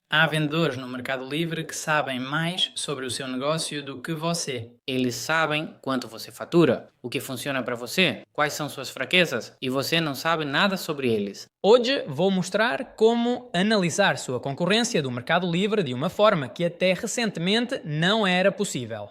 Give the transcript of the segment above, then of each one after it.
Há vendedores no Mercado Livre que sabem mais sobre o seu negócio do que você. Eles sabem quanto você fatura, o que funciona para você, quais são suas fraquezas e você não sabe nada sobre eles. Hoje vou mostrar como analisar sua concorrência do Mercado Livre de uma forma que até recentemente não era possível.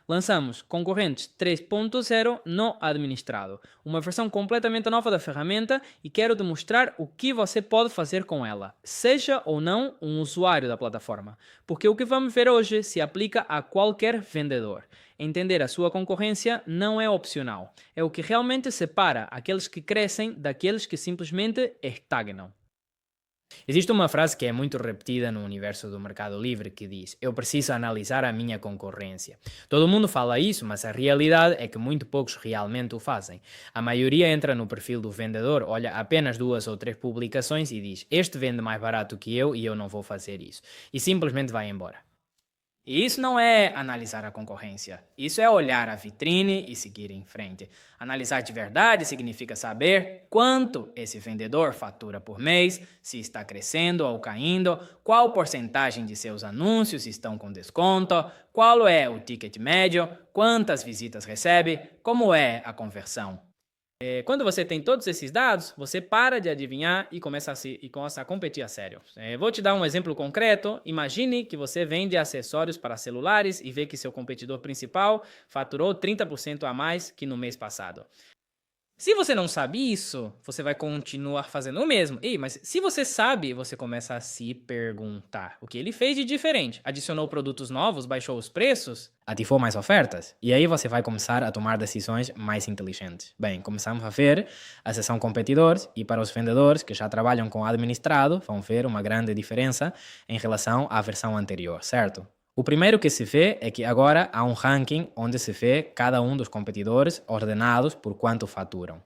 Lançamos Concorrentes 3.0 no administrado, uma versão completamente nova da ferramenta e quero te mostrar o que você pode fazer com ela, seja ou não um usuário da plataforma, porque o que vamos ver hoje se aplica a qualquer vendedor. Entender a sua concorrência não é opcional, é o que realmente separa aqueles que crescem daqueles que simplesmente estagnam. Existe uma frase que é muito repetida no universo do Mercado Livre que diz: eu preciso analisar a minha concorrência. Todo mundo fala isso, mas a realidade é que muito poucos realmente o fazem. A maioria entra no perfil do vendedor, olha apenas 2 ou 3 publicações e diz: este vende mais barato que eu e eu não vou fazer isso. E simplesmente vai embora. E isso não é analisar a concorrência, isso é olhar a vitrine e seguir em frente. Analisar de verdade significa saber quanto esse vendedor fatura por mês, se está crescendo ou caindo, qual porcentagem de seus anúncios estão com desconto, qual é o ticket médio, quantas visitas recebe, como é a conversão. Quando você tem todos esses dados, você para de adivinhar e começa a competir a sério. Vou te dar um exemplo concreto. Imagine que você vende acessórios para celulares e vê que seu competidor principal faturou 30% a mais que no mês passado. Se você não sabe isso, você vai continuar fazendo o mesmo. Mas se você sabe, você começa a se perguntar o que ele fez de diferente. Adicionou produtos novos, baixou os preços? Ativou mais ofertas. E aí você vai começar a tomar decisões mais inteligentes. Bem, começamos a ver a seção competidores e para os vendedores que já trabalham com administrado, vão ver uma grande diferença em relação à versão anterior, certo? O primeiro que se vê é que agora há um ranking onde se vê cada um dos competidores ordenados por quanto faturam.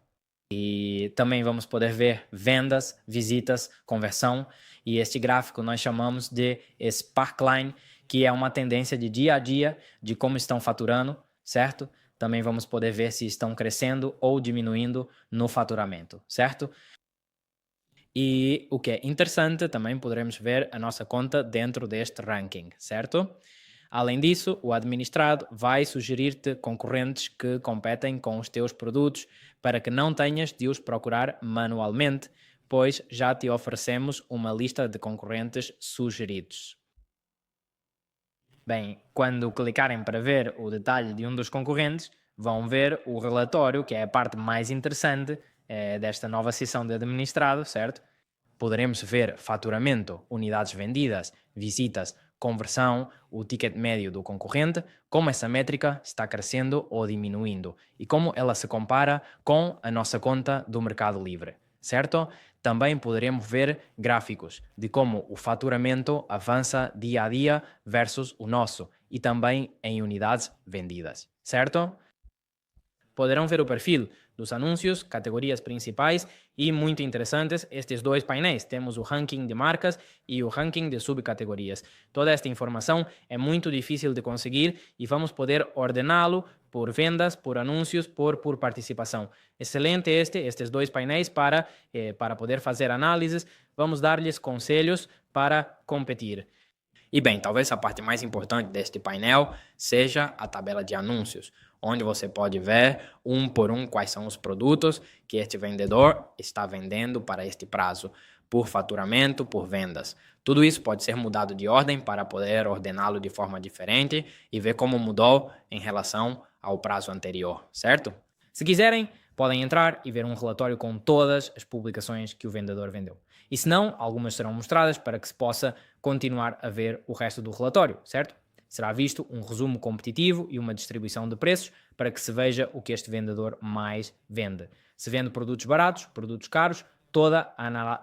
E também vamos poder ver vendas, visitas, conversão, e este gráfico nós chamamos de Sparkline, que é uma tendência de dia a dia de como estão faturando, certo? Também vamos poder ver se estão crescendo ou diminuindo no faturamento, certo? E o que é interessante, também poderemos ver a nossa conta dentro deste ranking, certo? Além disso, o administrado vai sugerir-te concorrentes que competem com os teus produtos para que não tenhas de os procurar manualmente, pois já te oferecemos uma lista de concorrentes sugeridos. Bem, quando clicarem para ver o detalhe de um dos concorrentes, vão ver o relatório, que é a parte mais interessante desta nova seção de administrado, certo? Poderemos ver faturamento, unidades vendidas, visitas, conversão, o ticket médio do concorrente, como essa métrica está crescendo ou diminuindo e como ela se compara com a nossa conta do Mercado Livre, certo? Também poderemos ver gráficos de como o faturamento avança dia a dia versus o nosso e também em unidades vendidas, certo? Poderão ver o perfil dos anúncios, categorias principais e, muito interessantes, estes 2 painéis. Temos o ranking de marcas e o ranking de subcategorias. Toda esta informação é muito difícil de conseguir e vamos poder ordená-lo por vendas, por anúncios, por participação. Excelente estes 2 painéis para poder fazer análises. Vamos dar-lhes conselhos para competir. E bem, talvez a parte mais importante deste painel seja a tabela de anúncios, onde você pode ver um por um quais são os produtos que este vendedor está vendendo para este prazo, por faturamento, por vendas. Tudo isso pode ser mudado de ordem para poder ordená-lo de forma diferente e ver como mudou em relação ao prazo anterior, certo? Se quiserem, podem entrar e ver um relatório com todas as publicações que o vendedor vendeu. E se não, algumas serão mostradas para que se possa continuar a ver o resto do relatório, certo? Será visto um resumo competitivo e uma distribuição de preços para que se veja o que este vendedor mais vende. Se vende produtos baratos, produtos caros, toda a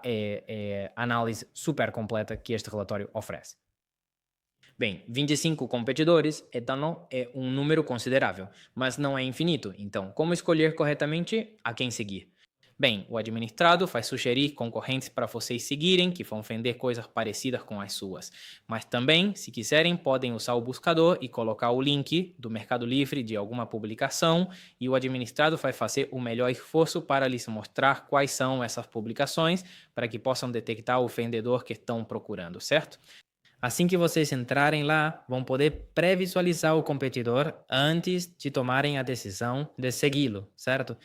análise super completa que este relatório oferece. Bem, 25 competidores então é um número considerável, mas não é infinito. Então, como escolher corretamente a quem seguir? Bem, o administrado vai sugerir concorrentes para vocês seguirem que vão vender coisas parecidas com as suas. Mas também, se quiserem, podem usar o buscador e colocar o link do Mercado Livre de alguma publicação e o administrado vai fazer o melhor esforço para lhes mostrar quais são essas publicações para que possam detectar o vendedor que estão procurando, certo? Assim que vocês entrarem lá, vão poder pré-visualizar o competidor antes de tomarem a decisão de segui-lo, certo?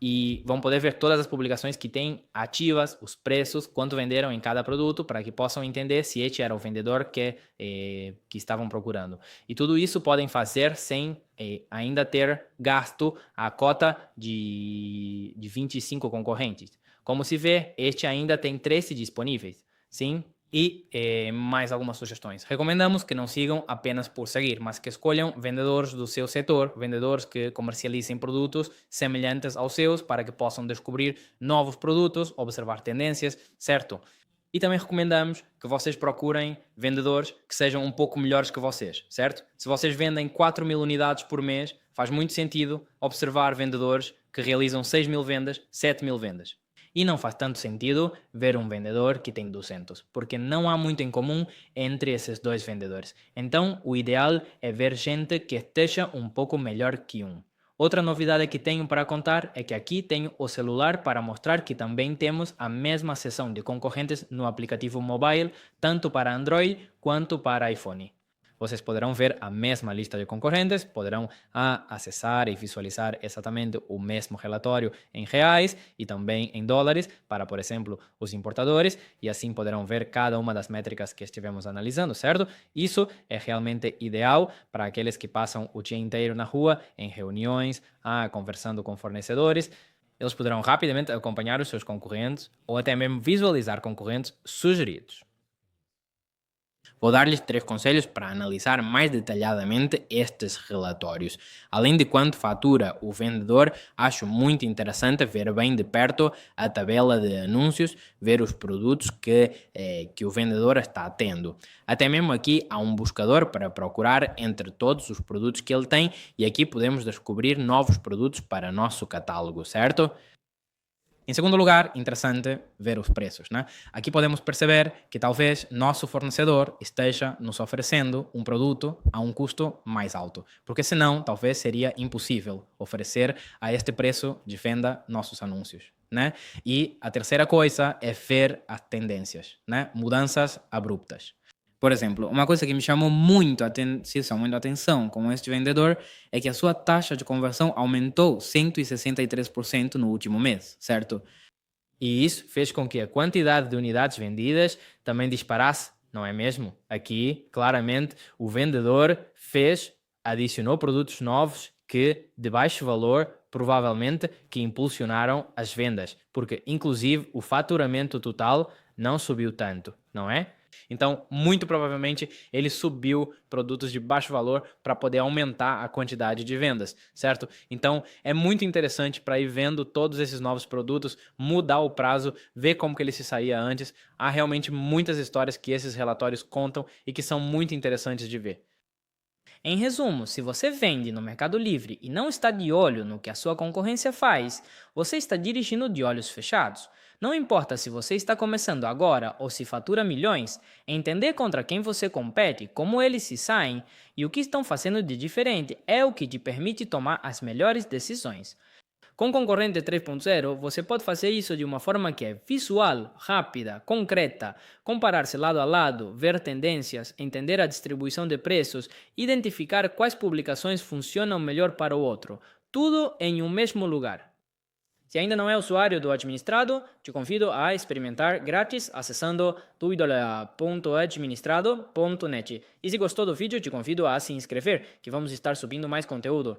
E vão poder ver todas as publicações que têm ativas, os preços, quanto venderam em cada produto, para que possam entender se este era o vendedor que estavam procurando. E tudo isso podem fazer sem ainda ter gasto a cota de 25 concorrentes. Como se vê, este ainda tem 13 disponíveis, sim? E mais algumas sugestões. Recomendamos que não sigam apenas por seguir, mas que escolham vendedores do seu setor, vendedores que comercializem produtos semelhantes aos seus para que possam descobrir novos produtos, observar tendências, certo? E também recomendamos que vocês procurem vendedores que sejam um pouco melhores que vocês, certo? Se vocês vendem 4.000 unidades por mês, faz muito sentido observar vendedores que realizam 6.000 vendas, 7.000 vendas. E não faz tanto sentido ver um vendedor que tem 200, porque não há muito em comum entre esses dois vendedores. Então, o ideal é ver gente que esteja um pouco melhor que um. Outra novidade que tenho para contar é que aqui tenho o celular para mostrar que também temos a mesma seção de concorrentes no aplicativo mobile, tanto para Android quanto para iPhone. Vocês poderão ver a mesma lista de concorrentes, poderão acessar e visualizar exatamente o mesmo relatório em reais e também em dólares para, por exemplo, os importadores, e assim poderão ver cada uma das métricas que estivemos analisando, certo? Isso é realmente ideal para aqueles que passam o dia inteiro na rua, em reuniões, conversando com fornecedores. Eles poderão rapidamente acompanhar os seus concorrentes ou até mesmo visualizar concorrentes sugeridos. Vou dar-lhes 3 conselhos para analisar mais detalhadamente estes relatórios. Além de quanto fatura o vendedor, acho muito interessante ver bem de perto a tabela de anúncios, ver os produtos que o vendedor está tendo. Até mesmo aqui há um buscador para procurar entre todos os produtos que ele tem e aqui podemos descobrir novos produtos para nosso catálogo, certo? Em segundo lugar, interessante ver os preços, né? Aqui podemos perceber que talvez nosso fornecedor esteja nos oferecendo um produto a um custo mais alto, porque senão talvez seria impossível oferecer a este preço de venda nossos anúncios, né? E a terceira coisa é ver as tendências, né? Mudanças abruptas. Por exemplo, uma coisa que me chamou muito a atenção com este vendedor é que a sua taxa de conversão aumentou 163% no último mês, certo? E isso fez com que a quantidade de unidades vendidas também disparasse, não é mesmo? Aqui, claramente, o vendedor adicionou produtos novos que, de baixo valor, provavelmente que impulsionaram as vendas, porque, inclusive, o faturamento total não subiu tanto, não é? Então, muito provavelmente, ele subiu produtos de baixo valor para poder aumentar a quantidade de vendas, certo? Então, é muito interessante para ir vendo todos esses novos produtos, mudar o prazo, ver como que ele se saía antes. Há realmente muitas histórias que esses relatórios contam e que são muito interessantes de ver. Em resumo, se você vende no Mercado Livre e não está de olho no que a sua concorrência faz, você está dirigindo de olhos fechados. Não importa se você está começando agora ou se fatura milhões, entender contra quem você compete, como eles se saem e o que estão fazendo de diferente é o que te permite tomar as melhores decisões. Com Concorrente 3.0, você pode fazer isso de uma forma que é visual, rápida, concreta, comparar-se lado a lado, ver tendências, entender a distribuição de preços, identificar quais publicações funcionam melhor para o outro, tudo em um mesmo lugar. Se ainda não é usuário do administrado, te convido a experimentar grátis acessando tuidola.administrado.net. E se gostou do vídeo, te convido a se inscrever, que vamos estar subindo mais conteúdo.